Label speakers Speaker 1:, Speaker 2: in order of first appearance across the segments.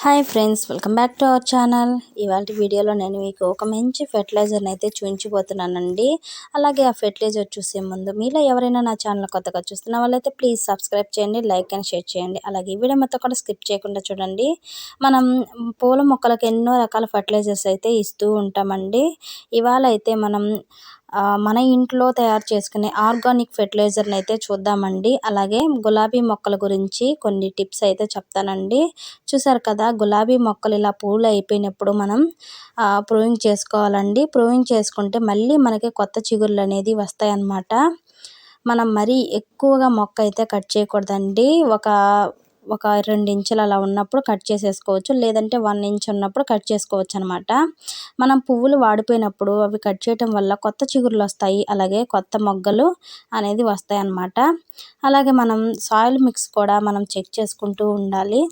Speaker 1: Hi friends, welcome back to our channel. ఇవాళ వీడియోలో నేను మీకు ఒక మంచి ఫెర్టిలైజర్ని అయితే చూపించబోతున్నానండి. అలాగే ఆ ఫెర్టిలైజర్ చూసే ముందు మీలో ఎవరైనా నా ఛానల్ కొత్తగా చూస్తున్న వాళ్ళైతే ప్లీజ్ సబ్స్క్రైబ్ చేయండి, లైక్ అండ్ షేర్ చేయండి. అలాగే ఈ వీడియో మొత్తం కూడా స్కిప్ చేయకుండా చూడండి. మనం పూల మొక్కలకు ఎన్నో రకాల ఫెర్టిలైజర్స్ అయితే ఇస్తూ ఉంటామండి. ఇవాళ అయితే మనం మన ఇంట్లో తయారు చేసుకునే ఆర్గానిక్ ఫెర్టిలైజర్ని అయితే చూద్దామండి. అలాగే గులాబీ మొక్కల గురించి కొన్ని టిప్స్ అయితే చెప్తానండి. చూసారు కదా, గులాబీ మొక్కలు ఇలా పూలు అయిపోయినప్పుడు మనం ప్రూవింగ్ చేసుకోవాలండి. ప్రూవింగ్ చేసుకుంటే మళ్ళీ మనకి కొత్త చిగుర్లు అనేది వస్తాయన్నమాట. మనం మరీ ఎక్కువగా మొక్క అయితే కట్ చేయకూడదండి. ఒక 2 ఇంచులు అలా ఉన్నప్పుడు కట్ చేసేసుకోవచ్చు, లేదంటే 1 ఇంచ్ ఉన్నప్పుడు కట్ చేసుకోవచ్చు అనమాట. మనం పువ్వులు వాడిపోయినప్పుడు అవి కట్ చేయటం వల్ల కొత్త చిగుర్లు వస్తాయి, అలాగే కొత్త మొగ్గలు అనేది వస్తాయి అన్నమాట. అలాగే మనం సాయిల్ మిక్స్ కూడా మనం చెక్ చేసుకుంటూ ఉండాలి.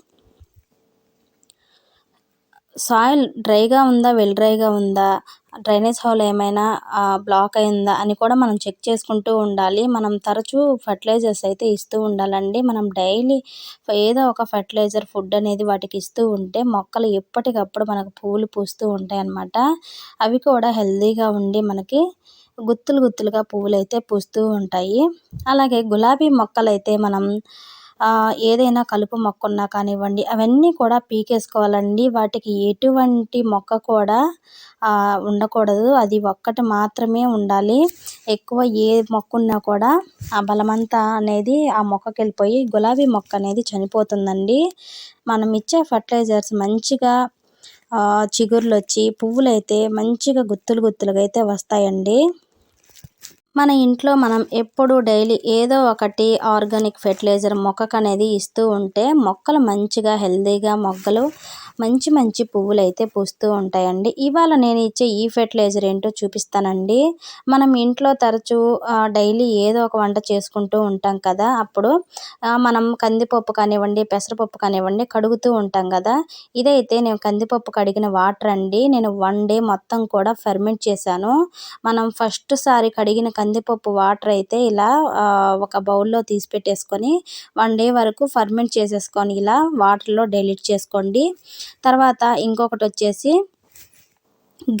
Speaker 1: సాయిల్ డ్రైగా ఉందా, వెల్ డ్రైగా ఉందా, డ్రైనేజ్ హోల్ ఏమైనా బ్లాక్ అయిందా అని కూడా మనం చెక్ చేసుకుంటూ ఉండాలి. మనం తరచూ ఫర్టిలైజర్స్ అయితే ఇస్తూ ఉండాలండి. మనం డైలీ ఏదో ఒక ఫర్టిలైజర్ ఫుడ్ అనేది వాటికి ఇస్తూ ఉంటే మొక్కలు ఎప్పటికప్పుడు మనకు పూలు పూస్తూ ఉంటాయి అన్నమాట. అవి కూడా హెల్తీగా ఉండి మనకి గుత్తులు గుత్తులుగా పువ్వులు అయితే పూస్తూ ఉంటాయి. అలాగే గులాబీ మొక్కలైతే మనం ఏదైనా కలుపు మొక్క ఉన్నా కానివ్వండి, అవన్నీ కూడా పీకేసుకోవాలండి. వాటికి ఎటువంటి మొక్క కూడా ఉండకూడదు, అది ఒక్కటి మాత్రమే ఉండాలి. ఎక్కువ ఏ మొక్క ఉన్నా కూడా ఆ బలమంతా అనేది ఆ మొక్కకి వెళ్ళిపోయి గులాబీ మొక్క అనేది చనిపోతుందండి. మనం ఇచ్చే ఫర్టిలైజర్స్ మంచిగా చిగుర్లు వచ్చి పువ్వులైతే మంచిగా గుత్తులు గుత్తులుగా అయితే వస్తాయండి. మన ఇంట్లో మనం ఎప్పుడు డైలీ ఏదో ఒకటి ఆర్గానిక్ ఫెర్టిలైజర్ మొక్కకు అనేది ఇస్తూ ఉంటే మొక్కలు మంచిగా హెల్తీగా మొగ్గలు మంచి మంచి పువ్వులు అయితే పూస్తూ ఉంటాయండి. ఇవాళ నేను ఇచ్చే ఈ ఫెర్టిలైజర్ ఏంటో చూపిస్తానండి. మనం ఇంట్లో తరచూ డైలీ ఏదో ఒక వంట చేసుకుంటూ ఉంటాం కదా, అప్పుడు మనం కందిపప్పు కానివ్వండి, పెసరపప్పు కానివ్వండి కడుగుతూ ఉంటాం కదా. ఇదైతే నేను కందిపప్పు కడిగిన వాటర్ అండి. నేను 1 డే మొత్తం కూడా ఫెర్మెంట్ చేశాను. మనం ఫస్ట్ సారి కడిగిన కందిపప్పు వాటర్ అయితే ఇలా ఒక బౌల్లో తీసి పెట్టేసుకొని 1 డే వరకు ఫర్మెంట్ చేసేసుకొని ఇలా వాటర్లో డైల్యూట్ చేసుకోండి. తర్వాత ఇంకొకటి వచ్చేసి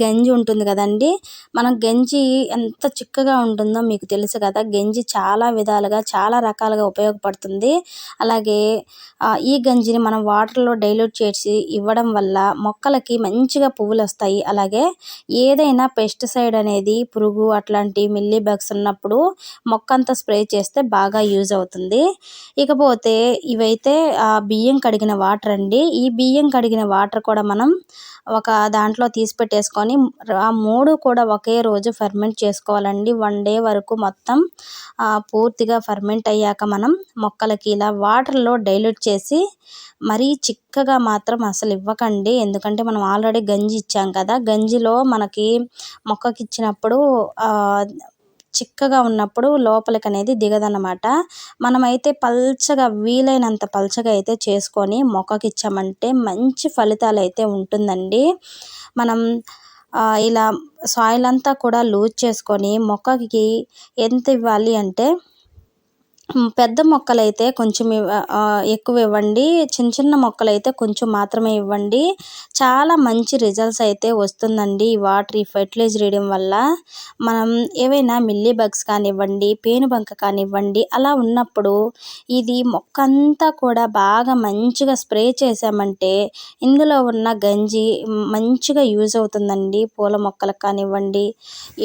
Speaker 1: గంజి ఉంటుంది కదండి. మనం గంజి ఎంత చిక్కగా ఉంటుందో మీకు తెలుసు కదా. గంజి చాలా విధాలుగా చాలా రకాలుగా ఉపయోగపడుతుంది. అలాగే ఈ గంజిని మనం వాటర్లో డైల్యూట్ చేసి ఇవ్వడం వల్ల మొక్కలకి మంచిగా పువ్వులు వస్తాయి. అలాగే ఏదైనా పెస్టిసైడ్ అనేది పురుగు అట్లాంటి మిల్లీ బగ్స్ ఉన్నప్పుడు మొక్క అంతా స్ప్రే చేస్తే బాగా యూజ్ అవుతుంది. ఇకపోతే ఇవైతే బియ్యం కడిగిన వాటర్ అండి. ఈ బియ్యం కడిగిన వాటర్ కూడా మనం ఒక దాంట్లో తీసి పెట్టేసుకొని ఆ 3 కూడా ఒకే రోజు ఫర్మెంట్ చేసుకోవాలండి. 1 డే వరకు మొత్తం పూర్తిగా ఫర్మెంట్ అయ్యాక మనం మొక్కలకి ఇలా వాటర్లో డైల్యూట్ చేసి మరీ చిక్కగా మాత్రం అసలు ఇవ్వకండి. ఎందుకంటే మనం ఆల్రెడీ గంజి ఇచ్చాం కదా. గంజిలో మనకి మొక్కకి ఇచ్చినప్పుడు చిక్కగా ఉన్నప్పుడు లోపలికి అనేది దిగదన్నమాట. మనమైతే పల్చగా వీలైనంత పల్చగా అయితే చేసుకొని మొక్కకి ఇచ్చామంటే మంచి ఫలితాలు అయితే ఉంటుందండి. మనం ఇలా సాయిల్ అంతా కూడా లూజ్ చేసుకొని మొక్కకి ఎంత ఇవ్వాలి అంటే పెద్ద మొక్కలైతే కొంచెం ఎక్కువ ఇవ్వండి, చిన్న చిన్న మొక్కలైతే కొంచెం మాత్రమే ఇవ్వండి. చాలా మంచి రిజల్ట్స్ అయితే వస్తుందండి ఈ వాటర్ ఈ ఫెర్టిలైజర్ వేయడం వల్ల. మనం ఏవైనా మిల్లీ బగ్స్ కానివ్వండి, పేనుబంక కానివ్వండి అలా ఉన్నప్పుడు ఇది మొక్క అంతా కూడా బాగా మంచిగా స్ప్రే చేసామంటే ఇందులో ఉన్న గంజి మంచిగా యూజ్ అవుతుందండి. పూల మొక్కలకు కానివ్వండి,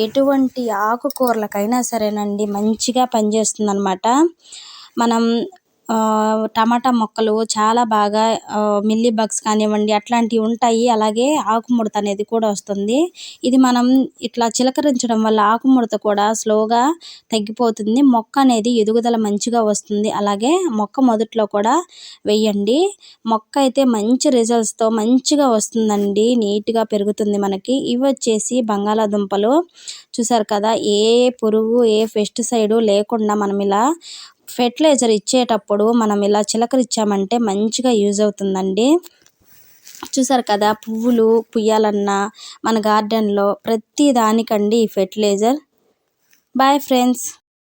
Speaker 1: ఎటువంటి ఆకుకూరలకైనా సరేనండి మంచిగా పనిచేస్తుంది అన్నమాట. మనం టమాటా మొక్కలు చాలా బాగా మిల్లీ బగ్స్ కానివ్వండి అట్లాంటివి ఉంటాయి. అలాగే ఆకుముడత అనేది కూడా వస్తుంది. ఇది మనం ఇట్లా చిలకరించడం వల్ల ఆకుముడత కూడా స్లోగా తగ్గిపోతుంది. మొక్క అనేది ఎదుగుదల మంచిగా వస్తుంది. అలాగే మొక్క మొదట్లో కూడా వేయండి. మొక్క అయితే మంచి రిజల్ట్స్తో మంచిగా వస్తుందండి, నీట్గా పెరుగుతుంది మనకి. ఇవి వచ్చేసి బంగాళాదుంపలు. చూసారు కదా, ఏ పురుగు ఏ పెస్టిసైడ్ లేకుండా మనం ఇలా ఫెర్టిలైజర్ ఇచ్చేటప్పుడు మనం ఇలా చిలకరించామంటే మంచిగా యూజ్ అవుతుందండి. చూసారు కదా, పువ్వులు పుయ్యాలన్నా మన గార్డెన్లో ప్రతి దానికండి ఈ ఫెర్టిలైజర్. Bye friends.